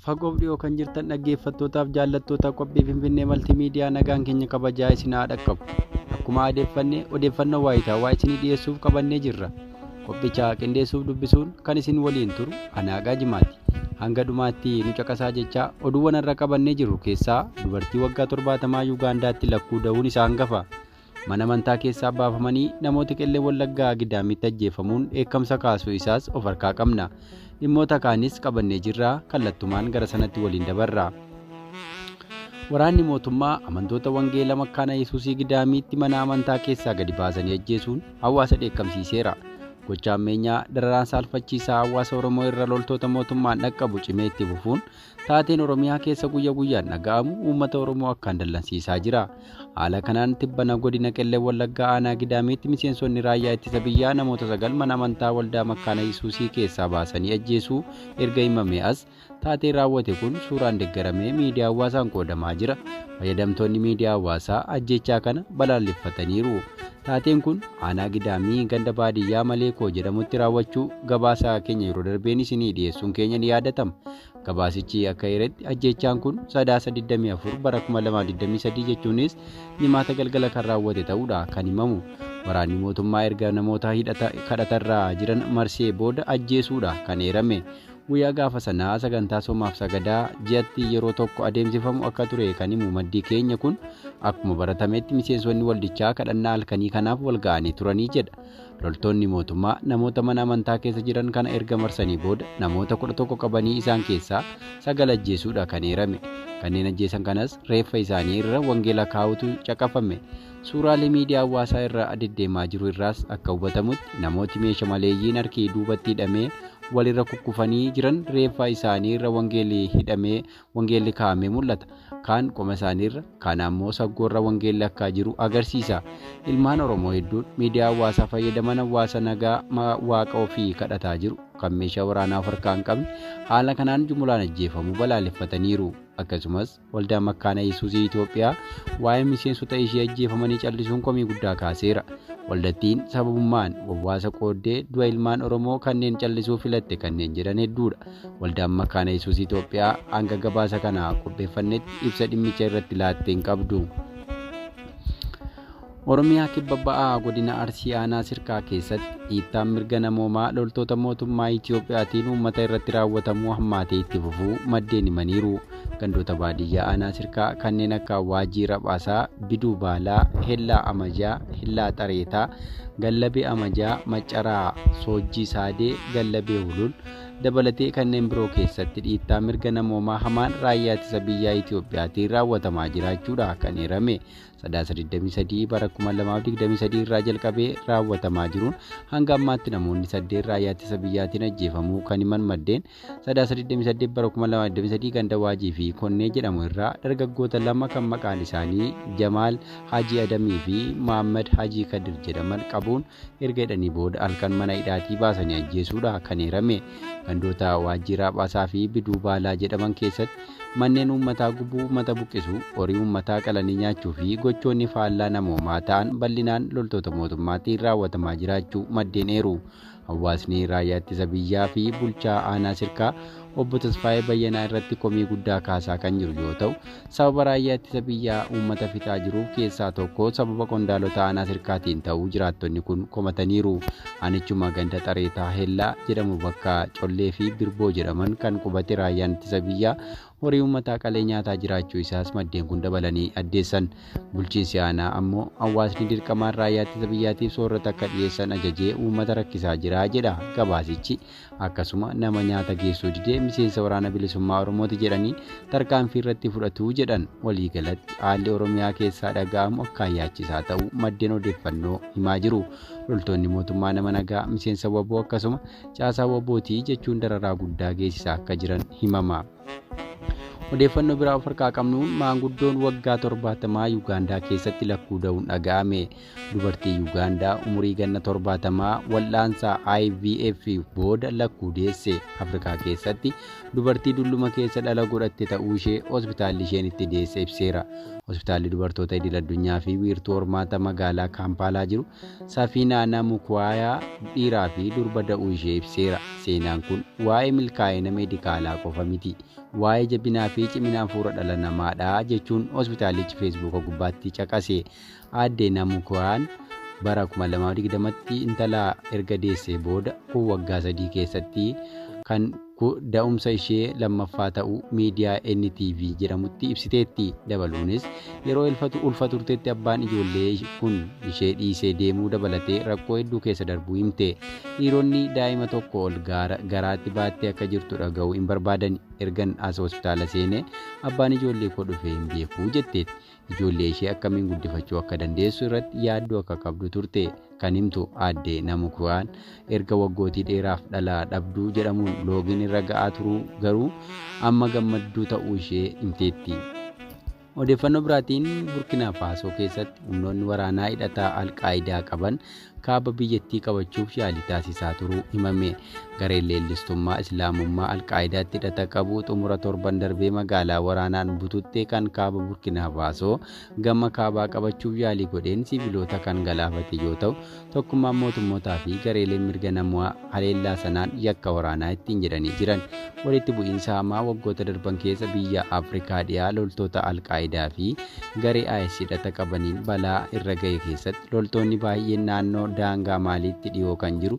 Fagoof dhiyoo kan jirtan dhaggeeffattootaaf jaallattoota qophii Finfinnee Maltiimiidiyaa nagaan keenya kabajaa isin haa dhaqqabu. Akkuma odeeffannoo waayitaawaa isinii dhiyeessuuf qabannee jirra. Qophicha qindeessuuf dubbisuun kan isin waliin turu Anaagaa Jimaati. Hanga dhumaatti nu caqasaa jechaa oduuwwan irra qabannee jirru keessaa dubartii waggaa 70 Yuugaandaatti lakkuu da'uun isaa hangafa. Mana amantaa keessaa baafamanii namoota qellee Wallaggaa Gidaamitti ajjeefamuun dheekkamsa kaasuu isaas of harkaa qabna. Dhimmoota kaanis qabannee jirraa kallattumaan gara sanatti waliin dabarra. Waraanni mootummaa amantoota wangeela Makkaana Yesuusii Gidaamiitti mana amantaa keessaa gadi baasanii ajjeesuun hawaasa dheekkamsiiseera. Gocha ammeenyaa dararaan saalfachiisaa hawaasa Oromoo irra loltoota mootummaan dhaqqabu cimee itti fufuun taateen Oromiyaa keessa guyyaa guyyaan dhaga'amu uummata Oromoo akkaan dallansiisaa jira. Haala kanaan tibbana godina Qellee Wallaggaa aanaa Gidaamiitti miseensonni raayyaa ittisa biyyaa namoota 9 mana amantaa waldaa Makkaana Yesuusii keessaa baasanii ajjeesuu erga himamee as taateen raawwate kun suuraan deeggaramee miidiyaa hawaasaan qoodamaa jira. Fayyadamtoonni miidiyaa hawaasaa ajjechaa kana balaaleffataniiru. Taateen kun aanaa Gidaamii ganda baadiyyaa Maleekoo jedhamutti raawwachuu gabaasa keenya yeroo darbeen isinii dhiyeessuun keenya ni yaadatama. Gabaasichi akka hiretti ajjechaan kun sadaasa 24 bara 2023 jechuunis jimaata galgala kan raawwate ta'uudha kan himamu. Waraanni mootummaa erga namoota kadhatarraa jiran marsee booda ajjeesuudha kan eerame. Guyyaa gaafa sanaa sagantaa soomaaf sagadaa ji'atti yeroo tokko adeemsifamu akka ture kan himu maddii keenya kun akkuma baratametti miseensonni waldichaa kadhannaa halkanii kanaaf wal ga'anii turanii jedha. Loltoonni mootummaa namoota mana amantaa keessa jiran kana erga marsanii booda namoota 11 qabanii isaan keessaa 9 ajjeesuudha kan eerame. Kanneen ajjeesan kanas reeffa isaanii irra wangeela kaa'utu caqafame. Suuraalee miidiyaa hawaasaa irra deddeemaa jiru irraas akka hubatamutti namooti meeshaa maleeyyiin harkii duubatti hidhamee walirra kukkufanii jiran reeffa isaanii irra wangeelli kaa'amee mul'ata. Kaan qoma isaaniirra, kaan ammoo saggoorra wangeelli akka jiru agarsiisa. Ilmaan Oromoo hedduun miidiyaa hawaasaa fayyadaman hawaasa nagaa waaqa ofii kadhataa jiru kan meeshaa waraanaa of harkaa hin qabne haala kanaan jumlaan ajjeefamuu balaaleffataniiru. Akkasumas waldaan Makkaana Yesuusii Itoophiyaa waa'ee miseensota ishee ajjeefamanii callisuun komii guddaa kaaseera. Waldattiin sababummaan hawaasa qooddee du'a ilmaan Oromoo kanneen callisuu filatte kanneen jedhan hedduudha. Waldaan Makkaana Yesuusii Itoophiyaa hanga gabaasa kana qopheeffannetti ibsa dhimmicha irratti laattee hin qabdu. Oromiyaa kibba ba'aa godina Arsii aanaa Sirkaa keessatti dhiittaan mirga namoomaa loltoota mootummaa Itoophiyaatiin uummata irratti raawwatamuu hammaatee itti fufuu maddeen himaniiru. Gandoota baadiyyaa aanaa Sirkaa kanneen akka Waajjii Raphaasaa, Biduu Baalaa, Hellaa Amajaa, Hellaa Xareetaa, Gallabee Amajaa, Maccaraa Soojjii Saadee, Gallabee Hulul dabalatee kanneen biroo keessatti dhiittaa mirga namoomaa hamaan raayyaa ittisa biyyaa Itoophiyaatiin raawwatamaa jiraachuudha kan eerame. Sadaasa 23 bara 2023 irraa jalqabee raawwatamaa jiruun hanga ammaatti namoonni 8 raayyaa ittisa biyyaatiin ajjeefamuu kan himan maddeen sadaasa 28 bara 2023 ganda Waajii fi Konnee jedhamu irraa dargaggoota 2 kan maqaan isaanii Jamaal Hajii Adamii fi Muhammad Hajii Kadir jedhaman qabuun erga hidhanii booda halkan mana hidhaatii baasanii ajjeesuudha kan eerame. Gandoota Waajjii Raphaasaa fi Biduu Baalaa jedhaman keessatti manneen uummataa gubuu, uummata buqqisuu, horii uummataa qalanii nyaachuu fi gochoonni faallaa namoomaa ta'an bal'inaan loltoota mootummaatiin raawwatamaa jiraachuu maddeen eeru. Hawaasni raayyaa ittisa biyyaa fi bulchaa aanaa Sirkaa obbo Tasfaayee Bayyanaa irratti komii guddaa kaasaa kan jiru yoo ta'u, sababa raayyaa ittisa biyyaa uummata fixaa jiruuf keessaa tokko sababa qondaalota aanaa Sirkaatiin ta'uu jiraattonni kun komataniiru. Aanichuma ganda Xareetaa Hellaa jedhamu bakka Collee fi Birboo jedhaman kan qubate raayyaan ittisa biyyaa horii uummataa qalee nyaataa jiraachuu isaas maddeen kun dabalanii addeessan. Bulchiinsi aanaa ammoo hawaasni dirqamaan raayyaa ittisa biyyaatiif soorrata akka dhiyeessan ajajee uummata rakkisaa jira jedha gabaasichi. Akkasuma nama nyaata geessuu didee miseensa waraana bilisummaa Oromooti jedhanii tarkaanfii irratti fudhatu jedhan. Waliigalatti haalli Oromiyaa keessaa dhaga'amu akkaan yaachisaa ta'uu maddeen odeeffannoo himaa jiru. Loltoonni mootummaa nama nagaa miseensa waboo akkasuma caasaa wabootii jechuun dararaa guddaa geessisaa akka jiran himama. Odeeffannoo biraa of harkaa qabnuun maanguddoon waggaa 70 Yuugaandaa keessatti lakkuu da'uun dhaga'ame. Dubartii Yuugaandaa umurii ganna 70 wal'aansa IVF booda lakkuu deesse. Afrikaa keessatti dubartii dulluma keessa dhala godhatte ta'uu ishee hospitaalli isheen itti deesse ibseera. Hospitaalli dubartoota idil addunyaa fi wiirtuu hormaata magaalaa Kaampaalaa jiru Safiinaa Namukwaayaa dhiiraa fi durba da'uu ishee ibseera. Seenaan kun waa'ee milkaa'ina meedikaalaa qofa miti. waa'ee jabinaa fi ciminaa hafuura dhala namaadha jechuun hospitaalichi feesbuuka gubbaatti caqase. Aadde Namukwaan bara 2020tti intala erga deessee booda kun waggaa 3 keessatti kan da'umsa ishee lammaffaa ta'uu miidiyaa NTV jedhamutti ibsiteetti. Dabaluunis yeroo ulfa turteetti abbaan ijoollee kun ishee dhiisee deemuu dabalatee rakkoo hedduu keessa darbuu himte. Dhiironni daa'ima tokko ol garaatti baattee akka jirtu dhaga'uu hin barbaadan. Ergan as hospitaala seene abbaan ijoollee koo dhufee hin beekuu jetteetti. Ijoollee ishee akkamiin guddifachuu akka dandeessu irratti yaaddoo akka qabdu turte kan himtu aadde Namukwaan erga waggootii dheeraaf dhala dhabduu jedhamuun loogiin irra ga'aa turuu garuu amma gammadduu ta'uu ishee himteetti. Odeeffannoo biraatiin Burkina Faasoo keessatti humnoonni waraanaa hidhataa Alqaayidaa qaban kaaba biyyattii qabachuuf yaalii taasisaa turuu himame. Gareen leellistummaa Islaamummaa Alqaayidaatti hidhata qabu xumura torban darbee magaalaa waraanaan bututte kan kaaba Burkina Faasoo gama kaabaa qabachuuf yaalii godheen siviilota kan galaafate yoo ta'u, tokkummaan mootummootaa fi gareeleen mirga namaa haleellaa sanaan yakka waraanaa ittiin jedhanii jiran. Walitti bu'iinsa hamaa waggoota darban keessa biyya Afrikaa dhiyaa loltoota Alqaayidaa fi garee IS hidhata qabaniin balaa irra ga'e keessatti loltoonni baay'een naannoo daangaa Maaliitti dhiyoo kan jiru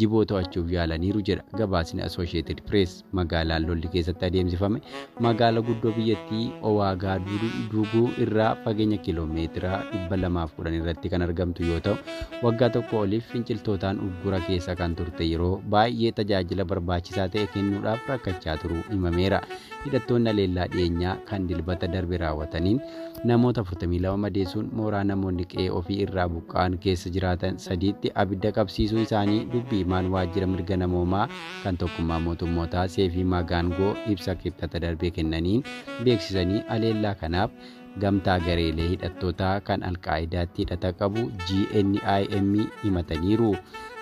jiboo to'achuuf yaalaniiru jedha gabaasni Associated Press. Magaalaan lolli keessatti adeemsifame magaala guddoo biyyattii Ouagadougou irraa fageenya kiiloomeetira 210 irratti kan argamtu yoo ta'u, waggaa tokko oliif finciltootaan uggura keessa kan turte yeroo baay'ee tajaajila barbaachisaa ta'e kennuudhaaf rakkachaa turuu himameera. Hidhattoonni haleellaa dhiyeenyaa kan dilbata darbe raawwataniin namoota 42 madeessuun mooraa namoonni qe'ee ofii irraa buqqa'an keessa jiraatan sadiitti abidda qabsiisuu isaanii dubbii himaan waajjira mirga namoomaa kan tokkummaa mootummootaa Seefii Magaangoo ibsa kibxata darbee kennaniin beeksisanii haleellaa kanaaf gamtaa gareelee hidhattootaa kan Alqaayidaatti hidhata qabu GNIM himataniiru.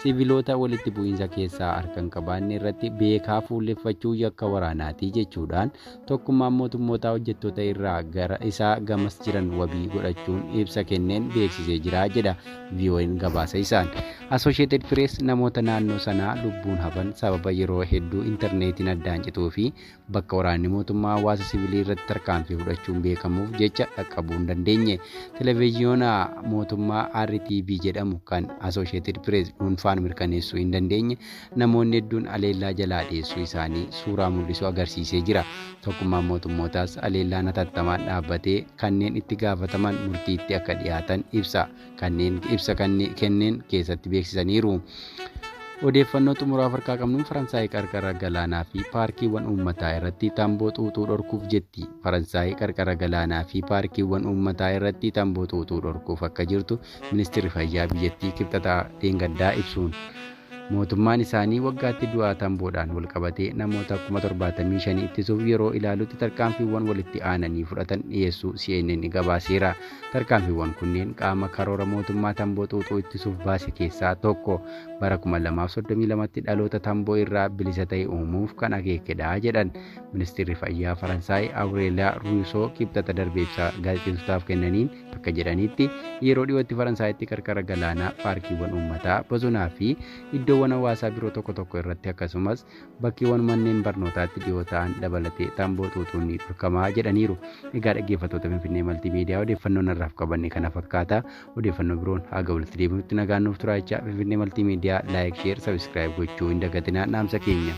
Siviilota walitti bu'iinsa keessaa harkan qabaanne irratti beekaa fuulleffachuu yakka waraanaati jechuudhaan tokkummaan mootummootaa hojjettoota irraa gara isaa gamas jiran wabii godhachuun ibsa kenneen beeksisee jira jedha VOA'n gabaasa isaan. Associated Press namoota naannoo sanaa lubbuun hafan sababa yeroo hedduu intarneetiin addaan cituu fi bakka waraanni mootummaa hawaasa siviilii irratti tarkaanfii fudhachuun beekamuuf jecha dhaqqabuu hin dandeenye. Televezyiyoona mootummaa RTV jedhamu kan Associated Press dhuunfaan mirkaneessuu hin dandeenye namoonni hedduun haleellaa jalaa dheessuu isaanii suuraa mul'isu agarsiisee jira. Tokkummaan mootummootaas haleellaan hatattamaan dhaabbatee kanneen itti gaafataman murtiitti akka dhiyaatan ibsa kenneen keessatti beeksisaniiru. Odeeffannoo xumuraa harkaa qabnuun Faransaay qarqara galaanaa fi paarkiiwwan uummataa irratti tamboo xuuxuu dhorkuuf jetti. Faransaay qarqara galaanaa fi paarkiiwwan uummataa irratti tamboo xuuxuu dhorkuuf akka jirtu ministeerri fayyaa biyyattii kibxata dheengaddaa ibsuun mootummaan isaanii waggaatti du'aa tamboodhaan wal qabatee namoota 75,000 ittisuuf yeroo ilaalutti tarkaanfiiwwan walitti aananii fudhatan dhiyeessuu CNN gabaaseera. Tarkaanfiiwwan kunneen qaama karoora mootummaa tamboo xuuxuu ittisuuf baase keessaa tokko. Bara 2032tti dhaloota tamboo irraa bilisa ta'e uumuuf kan akeekedha jedhan ministeerri fayyaa Faransaay Awureelaa Ruusoo kibxata darbee ibsa gaazexeessotaaf kennaniin akka jedhanitti yeroo dhiyootti Faransaaytti qarqara galaanaa paarkiiwwan uummataa bosonaa fi iddoowwan hawaasaa biroo tokko irratti akkasumas bakkeewwan manneen barnootaatti dhiyoo ta'an dabalatee tamboo xuuxuun ni dhorkamaa jedhaniiru. Egaa dhaggeeffattoota Finfinnee Maltiimiidiyaa odeeffannoon har'aaf qabanne kana fakkaata. Odeeffannoo biroon haga walitti deebinutti nagaan nuuf turaa jecha Finfinnee Maltiimiidiyaa laayik, sheer, sabiskiraayib gochuu hin dagatinaa dhaamsa keenya.